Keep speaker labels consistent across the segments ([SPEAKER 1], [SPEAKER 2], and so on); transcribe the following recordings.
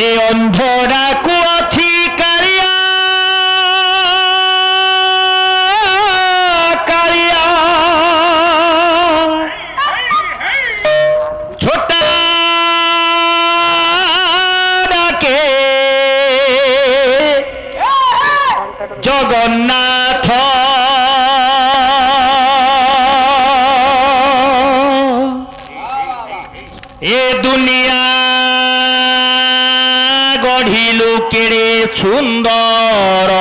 [SPEAKER 1] ए अंधराकू अथी कालिया कालिया छोटा डाके जगन्नाथ ए दुनिया गढ़िलु केड़े सुंदर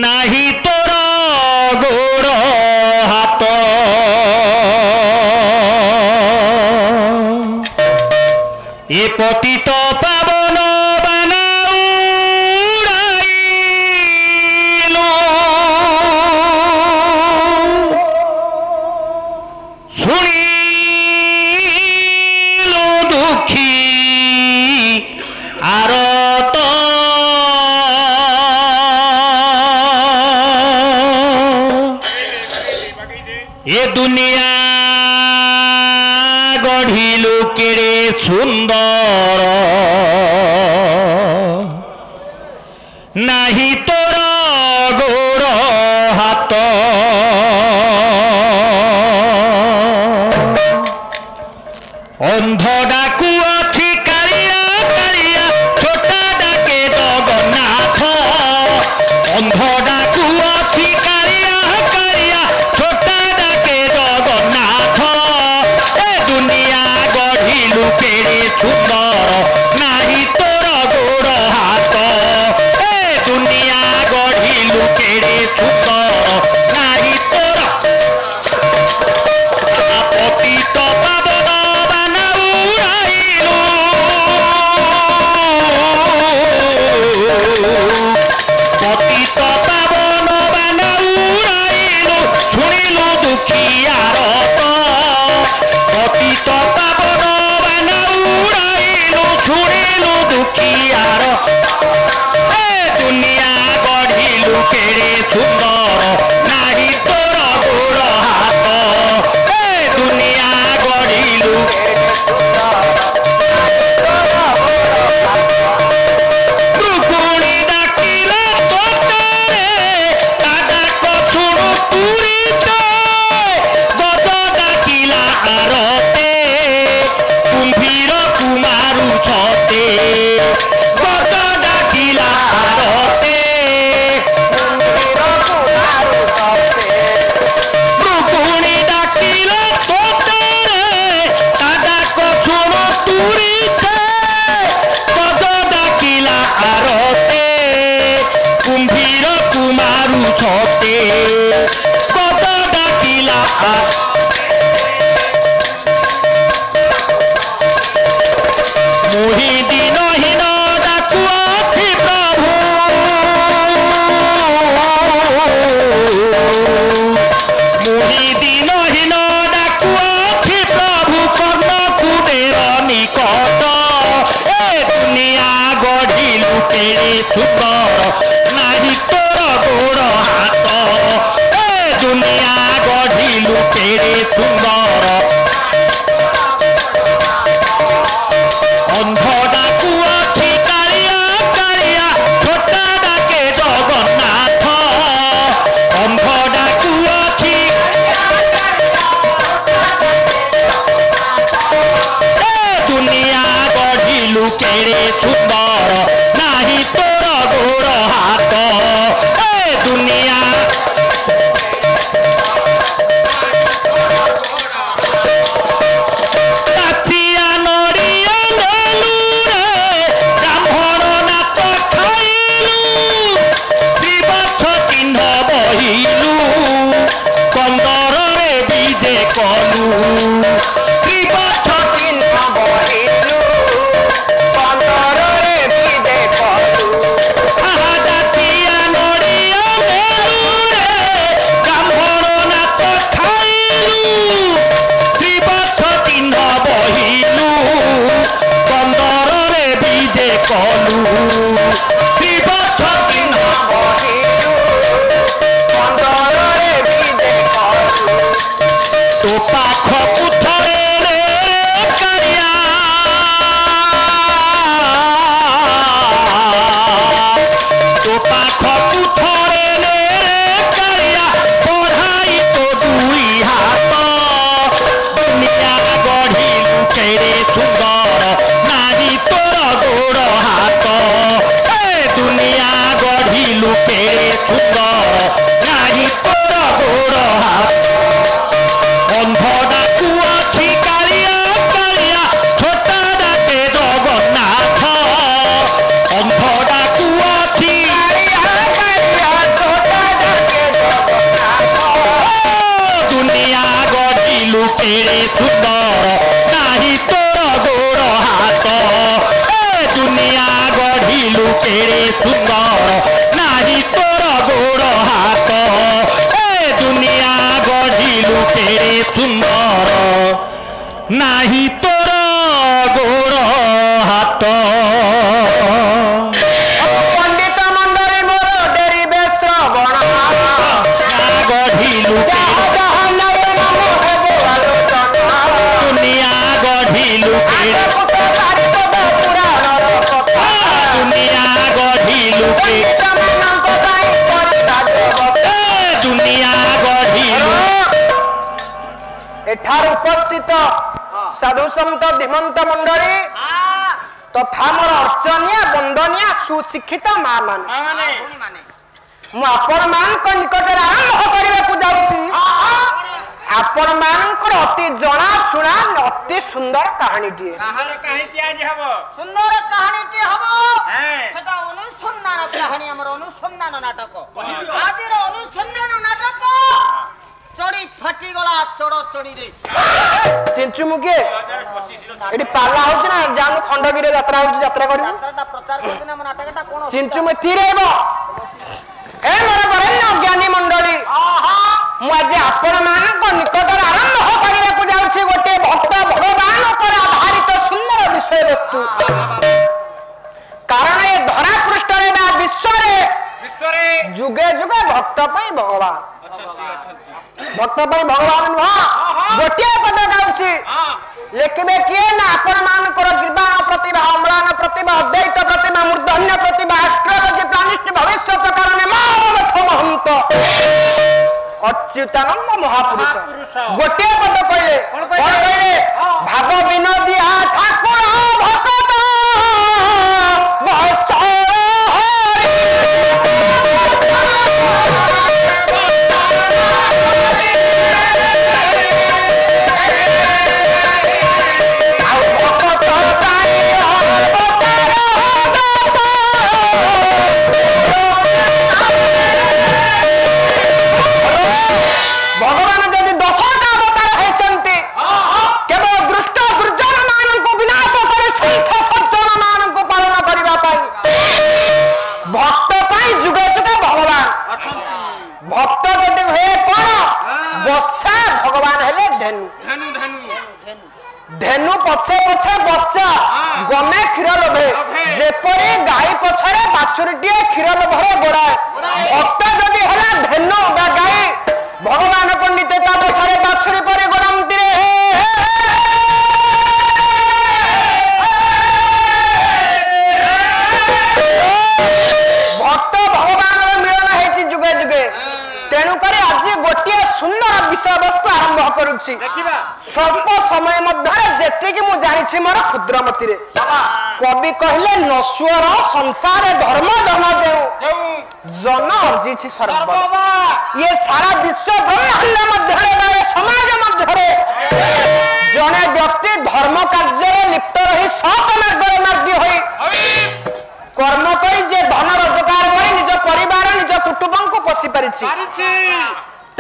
[SPEAKER 1] नाही तोर गोड़ हाथ ए पतित पावन ये दुनिया गढ़िलु केड़े सुंदर नाही तोर गोड़ हाथ अंध डाकू अथी कालिया कालिया छोटा डाके जगन्नाथ अंध डाकू अथी कालिया कालिया छोटा डाके जगन्नाथ ए दुनिया गढ़िलु केड़े सुंदर नाही तोर गोड़ हाथ ए दुनिया गढ़िलु केड़े सुंदर नाही तोर पतित पावन पतित पावन बान उड़ाइलु शुणिलु दुखियार पतित पावन बान उड़ाइलु शुणिलु दुखियार ए दुनिया गढ़िलु केड़े सुंदर नाही तोर गोड़ हाथ ए दुनिया गढ़िलु कुंभीर कुमारू छते गद डाकिला आरते रुकुणी डाकिला तोतरे दादा कछुण तुरीते गद डाकिला आरते कुंभीर कुमारू छते गद डाकिला मोहि दिनहीन डाकू अथी प्रभु मोहि दिनहीन डाकू अथी प्रभु कर्णकू देर निकट ए दुनिया गढ़िलु केड़े सुंदर नाही तोर गोड़ हाथ ए दुनिया गढ़िलु केड़े सुंदर अंध डाकू अथी कालिया कालिया छोटा डाके जगन्नाथ अंध डाकू अथी ए दुनिया गढ़िलु केड़े सुंदर नाही तोर गोड़ हाथ ए दुनिया कंदर रे बीजे कलु श्रीपथ चिन्ह बहिलु कंदर रे बीजे कलु जातिया नड़ी तोर गोड़ हाथ दुनिया गढ़िलु केड़े सुंदर नाही तोर गोड़ हाथ दुनिया गढ़िलु केड़े सुंदर नाही तोर गोड़ हाथ
[SPEAKER 2] पंडित मंडली मोर डेरिबे श्रवण
[SPEAKER 1] गढ़िलु दुनिया गढ़िलु दुनिया गढ़िलु दुनिया गढ़िलु
[SPEAKER 2] एठार उपस्थित साधु संत धीमंत मंडली तथा मोर अर्चनिया बंदनिया सुशिक्षित माँ माने मु आपण मान निकट आरंभ करने जाऊँगी आपण मानकर अति जना शुणा अति सुंदर कहानी टी
[SPEAKER 3] सुंदर कहानी टी हम अनुसंधान कहानी आम अनुसंधान नाटक आज अनुसंधान नाटक चढ़ी फाटी गला चढ़ चढ़ी रे
[SPEAKER 2] चिंचु मुके एडी पाला होची ना जानु खंडगिरी यात्रा होची यात्रा करू
[SPEAKER 3] यात्रा प्रचार करते ना नाटकटा कोन
[SPEAKER 2] चिंचु में तीरेबो ए मोर बरण्य ज्ञानी मंडली मु आज आपण मानक निकट आरंभ करने को जाउछी गोटे भक्त भगवान पर आधारित सुंदर विषय वस्तु कारण ये धरा पृष्ठ रे ना विश्व रे जुगे जुगे भक्त पई भगवान भक्त पई भगवान नुहा गोटे पद गाउछी लेखिबे किए ना आपण मानकर कृपा प्रतिभा अम्लान प्रतिभा अद्वैत प्रतिभा मूर्धन्य प्रतिभा एस्ट्रोलॉजी प्लानिस्ट भविष्य कारण महंत अच्युतानंद महापुरुष गोटे पद कहले कोन कहले भाव विनोदिया ठाकुर भक्त धेनु पछे पछे बच्चा गमे क्षीर लोभे जेपरी गाई पछरे बाछुरीटे क्षीर लोभरे गोड़ाए भक्त जदि हला धेनु बा गाई भगवान पंडित ता पछरे बाछुरी परे गोड़ामती रे भक्त भगवान मिलन हेची जुगे जुगे तेणु करे आज गोटे सुंदर विषय वस्तु आरंभ करुछि स्वल्प समय मध्य जेति कि मु जानिछि मोर क्षुद्रमती रे कवि कहले नश्वर संसार धर्म धन जेउ जन अर्जिछि सर्व ये सारा विश्व ब्रह्मांड मध्य रे समाज मध्य रे जने व्यक्ति धर्म कार्य रे लिप्त रही सत मार्ग मार्गी होई कर्म करी जे धन रोजगार करी निज परिवार निज कुटुंब को पोषि परिछि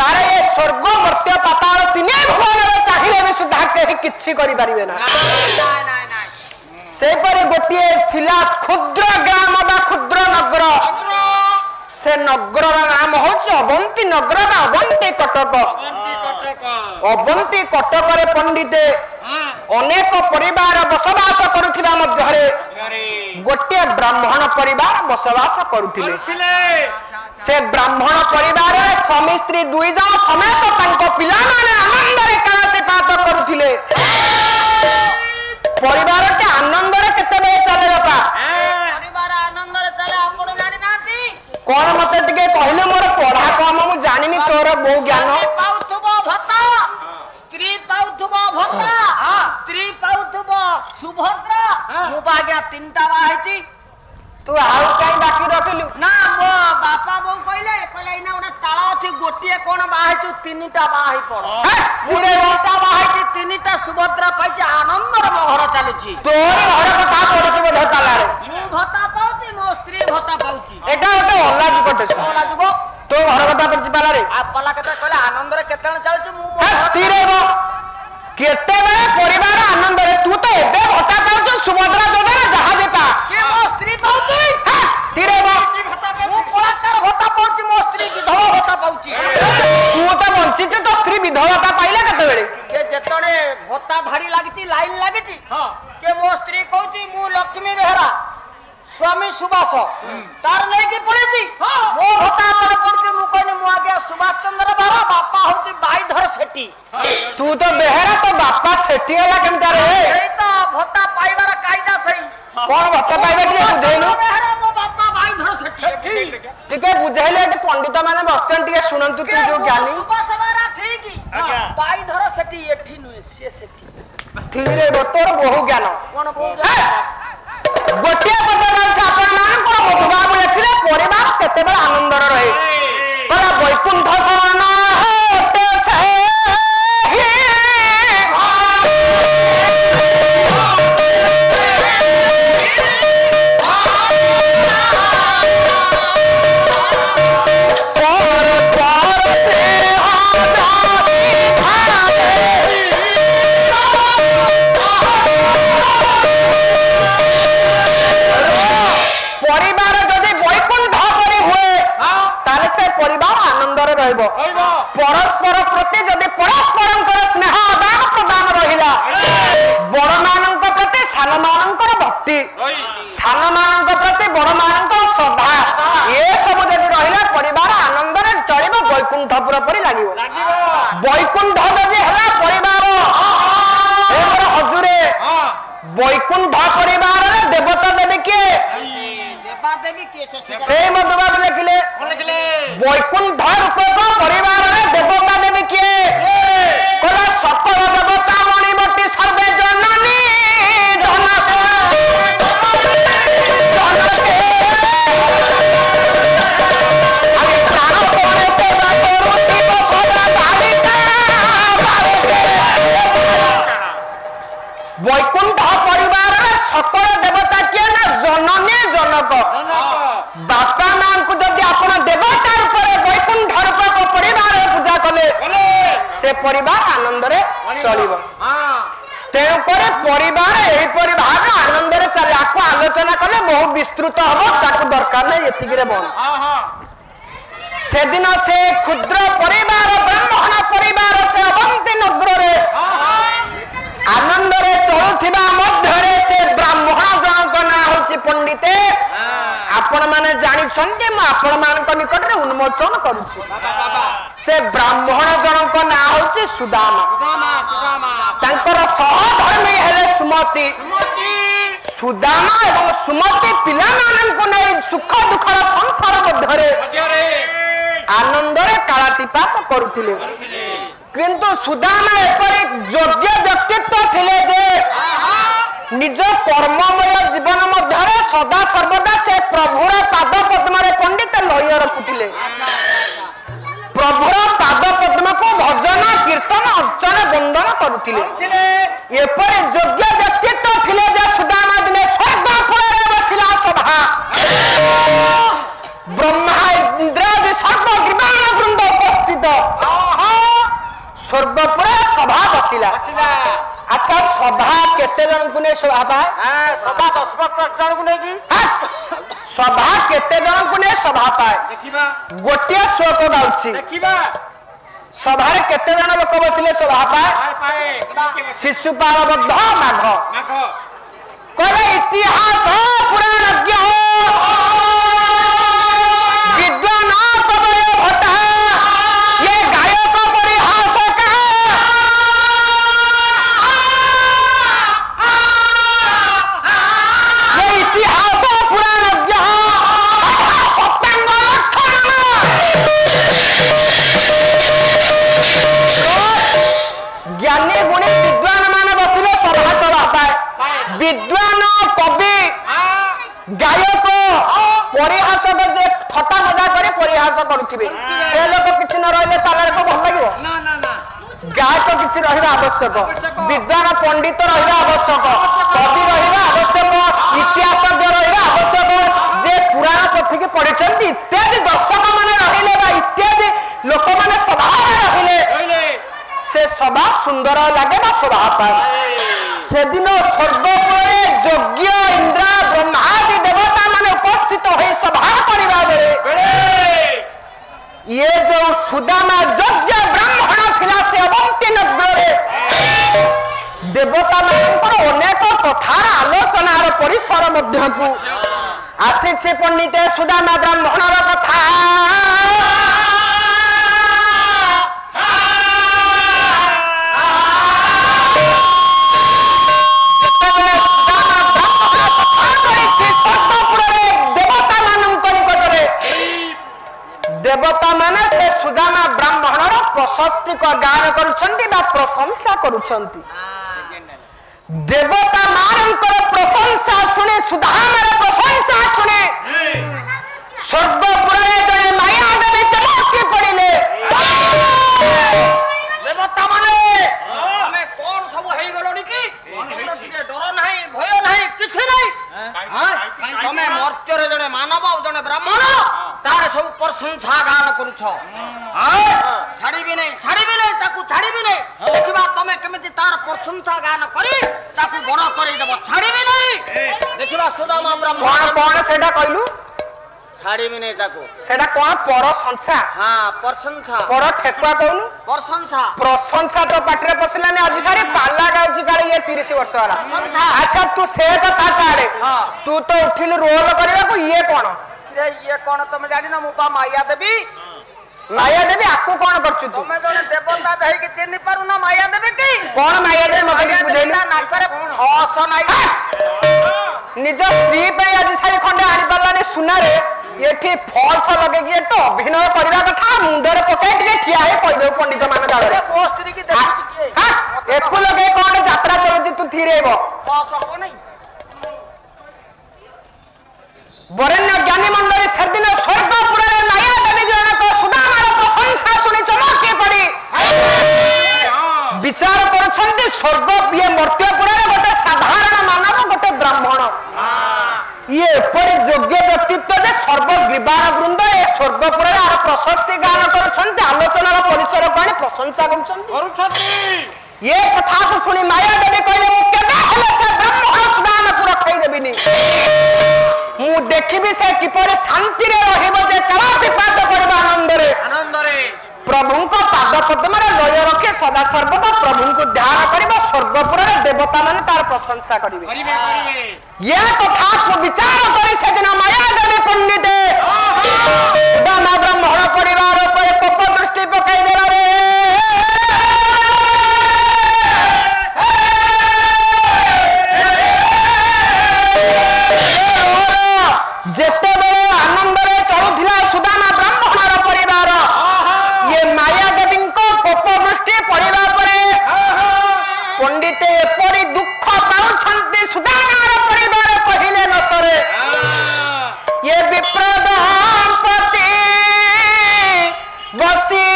[SPEAKER 2] तारे ये स्वर्ग मर्त्य पाताल तीन भुवन रे चाहिए भी सुधा केही किछि करि परिबे ना से पर गोटे थिला क्षुद्र ग्राम बा क्षुद्र नगर से नगर नाम होच अवंती नगर बा अवंती कटक अवंती कटक रे पंडिते अनेक परिवार बसवास करुथिबा मध्यरे गोटे ब्राह्मण परिवार बसवास करुथिले से ब्राह्मण परिवार रे स्वामी स्त्री दुई जन समेत तांको पिला माने आनंद रे कालतिपात करुथिले परिवार के आनंद रे केते बे चले बापा
[SPEAKER 3] परिवार आनंद रे चले आपण जानि नाती
[SPEAKER 2] कोन मते टिके कहले मोर पढ़ा कम मु जानिनी तोर बहु ज्ञान
[SPEAKER 3] पाउथबो भत्ता स्त्री पाउथबो भत्ता स्त्री पाउथबो सुभद्रा मु बाग्या तीनटा बाहिची
[SPEAKER 2] तू आउ काई बाकी रखलु
[SPEAKER 3] ना मो बापा बो कहले इना ओना ताला अछि गोटिए कोन बाहिचु तीनटा बाहि पड़
[SPEAKER 2] पूरे
[SPEAKER 3] तीनटा बाहिची तीनटा सुभद्रा पाइछ आनंद रे मोहर चालुची
[SPEAKER 2] तोर घर कथा पड़छि बोध ताला रे
[SPEAKER 3] मु भत्ता पाउची मो स्त्री भत्ता पाउची
[SPEAKER 2] एटा ओटे अल्ला जुकटे
[SPEAKER 3] ओला जुगो
[SPEAKER 2] तो घर कथा पड़छि पाला रे
[SPEAKER 3] आ पला कथा कहले आनंद रे केतण चालुची मु
[SPEAKER 2] तीरेबो केते बेले परिवार आनंद रे तू तो ଏବେ ଭତ୍ତା ପାଉଛୁ ସୁଭଦ୍ରା ଯୋଜନା ଯାହା ବି ପା
[SPEAKER 3] କି ମୋ ସ୍ତ୍ରୀ ପାଉଛି
[SPEAKER 2] ତିରେ
[SPEAKER 3] ମୁଁ ବଳାତ୍କାର ଭତ୍ତା ପାଉଛି ମୋ ସ୍ତ୍ରୀ ବିଧବା ଭତ୍ତା ପାଉଛି
[SPEAKER 2] ତୁ ତ ବଞ୍ଚିଛୁ ତ ସ୍ତ୍ରୀ ବିଧବାଟା ପାଇଲା କେତେବେଳେ
[SPEAKER 3] କେ ଯେତେବେଳେ ଭତ୍ତା ଧାଡ଼ି ଲାଗିଛି ଲାଇନ ଲାଗିଛି କେ ମୋ ସ୍ତ୍ରୀ କହୁଛି ମୁଁ ଲକ୍ଷ୍ମୀ ବେହେରା ସ୍ୱାମୀ ସୁବାସ ତାର ନେଇକି ପଳେଇଛି ମୋ ଭତ୍ତା ଉପରେ ପଡୁଛି ମୁଁ କହିଲି ମୁଁ ଆଜ୍ଞା ସୁବାସ ଚନ୍ଦ୍ର ବେହେରା ବାପା ହଉଛି ବାଇଧର ସେଠୀ
[SPEAKER 2] ତୁ ତ ବେହେରା ତ ବାପା ସେଠି ହେଲା କେମିତି ରେ
[SPEAKER 3] ସେଇ ତ ଭତ୍ତା ପାଇବାର କାଇଦା ସେଇ
[SPEAKER 2] କଣ ଭତ୍ତା ପାଇବା ଟିକେ ବୁଝେଇଲୁ
[SPEAKER 3] ବେହେରା ମୋ ବାପା ବାଇଧର ସେଠୀ
[SPEAKER 2] ଟିକେ ବୁଝେଇଲେ ଏଠି ପଣ୍ଡିତ ମାନେ ବସିଛନ୍ତି ଟିକେ ଶୁଣନ୍ତୁ ତୁ ଯୋଉ ଜ୍ଞାନୀ
[SPEAKER 3] ସୁବାସ ବେହେରା ଠିକ ବାଇଧର ସେଠୀ ଏଠି ନୁହେଁ ସିଏ ସେଠି
[SPEAKER 2] ଧୀରେ ତୋର ବହୁ ଜ୍ଞାନ
[SPEAKER 3] କଣ ବହୁ
[SPEAKER 2] ଗୋଟିଏ ପଦ ଅଛି ଆପଣ ମାନଙ୍କର ମଧୁବାବୁ ଲେଖିଲେ ପରିବାର କେତେବେଳେ ଆନନ୍ଦରେ ରହେ କହିଲା ବୈକୁଣ୍ଠ ସମାନ परस्पर प्रति जदि परस्पर स्नेह आदान प्रदान रहिला बड़ मान प्रति सान मान भक्ति सान मान प्रति बड़ मान श्रद्धा ये सब जदि रहिला परिवार आनंद चल वैकुंठपुर परी लगे वैकुंठ जदि है परिवार हजूरे वैकुंठ परिवार देवता देवी किए से मधुबाबू लिखिले वैकुंठ रूपक परिवार देवता देवी किए कहला सकल देवता मणिमती सर्वे जननी वैकुंठ परिवार सकल देवता किए ना जननी जनक बापा मां को जब आप देवता रूप वैकुंठ रूपक परिवार पूजा कले से परिवार आनंद चलिब तेणुक परिवार यहीपरि भाग आनंद चले आपको आलोचना कले बहुत विस्तृत हम ताकू दरकार नहीं ये बंद से दिन से क्षुद्र परिवार ब्राह्मण परिवार से अवंती नगर आनंद चलुवा मध्य से ब्राह्मण जनक ना हूँ पंडिते आपण माने जानी आपण मान निकट में उन्मोचन करुछि से ब्राह्मण जनक ना हूँ सुदामा तांकर सहधर्मी हेले सुमति सुदामा एवं सुमति पिला मानन को नहीं सुख दुखर संसार मध्य आनंद कालातिपात करुथिले किंतु सुदामा एपरि योग्य व्यक्तित्व थिले जे निज कर्ममय जीवन मध्य सदा सर्वदा से प्रभुर पाद पद्म पंडित लय रखुले प्रभुर पाद पद्म को भजन कीर्तन अर्चन बंदन करुले एपरि योग्य व्यक्तित्व थिले जे सुदामा दिने स्वर्गपुर बसिला सभा ब्रह्मा इंद्र सर्व गिरिमाण वृंद उपस्थित स्वर्गपुर सभा बसिला अच्छा सभा केते जन को ने सभा पाए
[SPEAKER 3] सभा 10-15 जन को नहीं
[SPEAKER 2] सभा केते जन को ने सभा पाए
[SPEAKER 3] देखिबा
[SPEAKER 2] गोटिया श्लोक गाउछि
[SPEAKER 3] देखिबा
[SPEAKER 2] सभा रे केते जन लोक बसिले सभा पाए शिशुपाल बद्ध माघ कहले इतिहास पुराणज्ञ विद्वान पवय भट्टा ये गायक परिहासक ये इतिहास पुराणज्ञ सत्यांग ज्ञानी गुणी विद्वान मान बसिले सभा सभा पाए विद्वान कवि गायक परिहासक जे थटा मजा करे परिहास करुथिबे से लोक किछि न रहले तालार को भल लागिवो
[SPEAKER 3] ना ना ना
[SPEAKER 2] गायक किछि रहिबा आवश्यक विद्वान पंडित रहिबा आवश्यक कवि रहिबा आवश्यक इतिहासज्ञ रहिबा आवश्यक जे पुराण पोथी के पढिचंती इत्यादि दर्शक माने रहिले बा इत्यादि लोक माने सभा रे रहिले से सभा सुंदर लागे बा शोभा पाए सेदिन स्वर्गपुरे यज्ञ इंद्र ब्रह्मादि देवता माने उपस्थित हो सभा करबा बेले ये जो सुदामा यज्ञ ब्राह्मण थिला से अवंती नगरे देवता मानकर अनेक कथार आलोचनार परिसर मध्य को आसी पंडित सुदामा ब्राह्मणर कथा देवता माने से सुदामा ब्राह्मणर प्रशस्ति को गान करुछंती बा प्रशंसा करुछंती देवता मानकर प्रशंसा सुने सुदामार प्रशंसा सुने स्वर्गपुरे जने माया देवी चमकी पड़िले देवता माने हमें कौन सब हेई गलोनी की के डर नहीं भय नहीं किछ नहीं तमे मर्त्य रे जने मानव और जने ब्राह्मण तार सब प्रशंसा गान करूछ छाड़ी भी नहीं ताकू छाड़ी भी नहीं देखिबा तमे केमिति तार प्रशंसा गान करी ताकू बड़ करी देबो छाड़ी भी नहीं देखिबा सुदामा ब्राह्मण कोन सेडा कहलु छाड़ी भी नहीं ताकू सेडा कोन प्रशंसा हां प्रशंसा पर ठेकुआ कहनु प्रशंसा तो पाटरे पसला ने आज सारे पाला गाउची काले ये 30 वर्ष वाला अच्छा तू से कथा छाड़े तू तो उठिल रोल करबा को ये कोन तुम जानि ना मुपा माया देवी आकु कोन करछु तू तुम जने देवता दही के चिन्ह पारु ना माया देवी की कोन माया देवी मते बुझैला ना करे हस नाइ निज स्त्री पे आज सारी खंडे आनी पाला ने सुना रे एठी फॉल्स लगे कि तो अभिनय करबा कथा मुंडरे पके के ठिया हे कहि दे पंडित मान डाले ओ स्त्री की देखि के एकु लगे कोन यात्रा चलछि तू थिरेबो पास हो नहीं बरेण्य ज्ञानी मंडली सर्दिन स्वर्गपुरे माया देवी जनक सुदामार प्रशंसा सुनी चमकी पड़ी विचार करुछंती स्वर्ग ये मर्त्यपुरे गोटे साधारण मानव गोटे ब्राह्मण ये पर योग्य व्यक्तित्व जे सर्वग्रीवान वृंद ए स्वर्गपुरे आर प्रशस्ति गान करुछंती आलोचनार परिसर पानी प्रशंसा करुछंती ये कथा को सुनी माया देवी कहले मु केबे हले से ब्राह्मण सुदामा को रखै देबिनी मु देखिबी से किपर शांति रे रहिबो जे कला विपाद करबा आनंद रे प्रभु को पाद पद्म रे लय रखे सदा सर्वदा प्रभु को ध्यान करबा स्वर्गपुर रे देवता माने तार प्रशंसा करिवे ये कथा को विचार करी से दिन माया देवी पंडित दाना ब्राह्मण परिवार पर कोप दृष्टि पकाई देला रे जेते बेले आनंद रे चलुथिला सुदामा ब्राह्मणर परिवार ये माया देवी को कोप दृष्टि पड़िबा परे पंडित एपरि दुख पाउछंती सुदामार परिवार कहिले न सरे ये विप्र दंपति बसी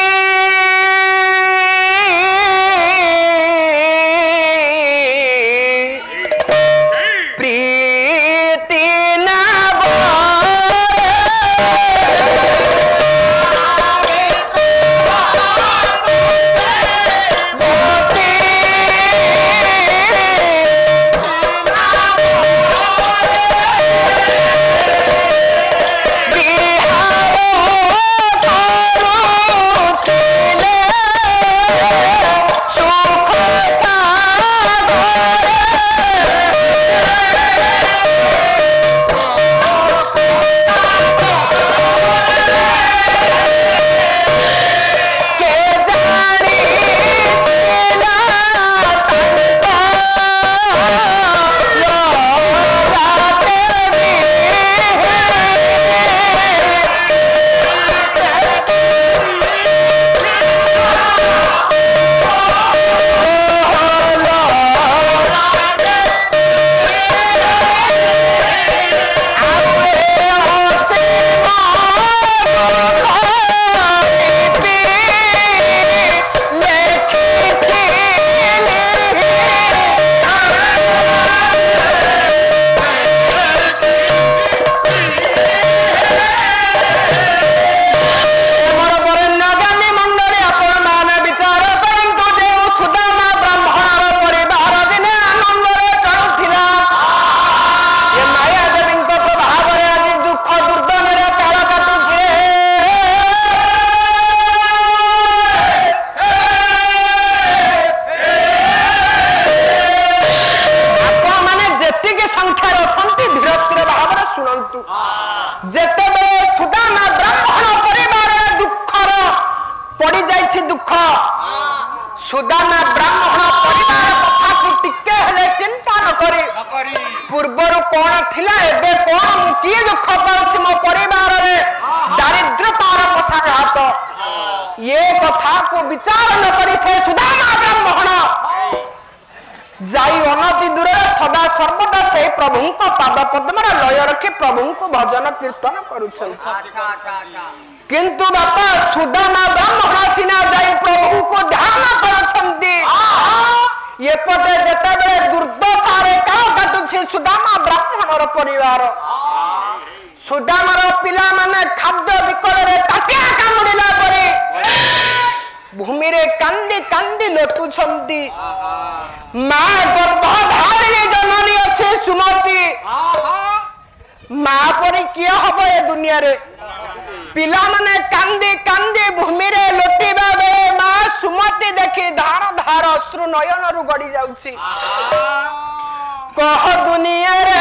[SPEAKER 2] करंतु जेते बेले सुदामा ब्राह्मण परिवार दुखर पड़ी जाइछि दुख सुदामा ब्राह्मण परिवार कथा को टिके हेले चिंता न करी पूर्वर कोन थिला एबे कोन मु की दुख पाउछि मो परिवार रे दारिद्रतार पसाघात ये कथा को विचार न करी से सुदामा ब्राह्मण जाई अनति दूर सदा सर्वदा से प्रभु को पाद पद्म लय रखी प्रभु को भजन कीर्तन करुछन किंतु बापा सुदामा ब्राह्मण सिना जाई प्रभु को ध्यान करुछंती ये पटे जेते बेले दुर्दशा रे का घटुछि सुदामा ब्राह्मणर परिवार सुदामार पिला माने खाद्य विकल रे टाटिया कामुडिला परे भूमि रे कांदी कांदी लोटुछंती मां गर्भधारिणी जननी अच्छे सुमति मां परी किया हबो ए दुनिया रे पिला माने कांदी कांदी भूमि रे लोटिबा बेले मां सुमति देखि धार धार अश्रु नयन रु गडी जाउछि कह दुनिया रे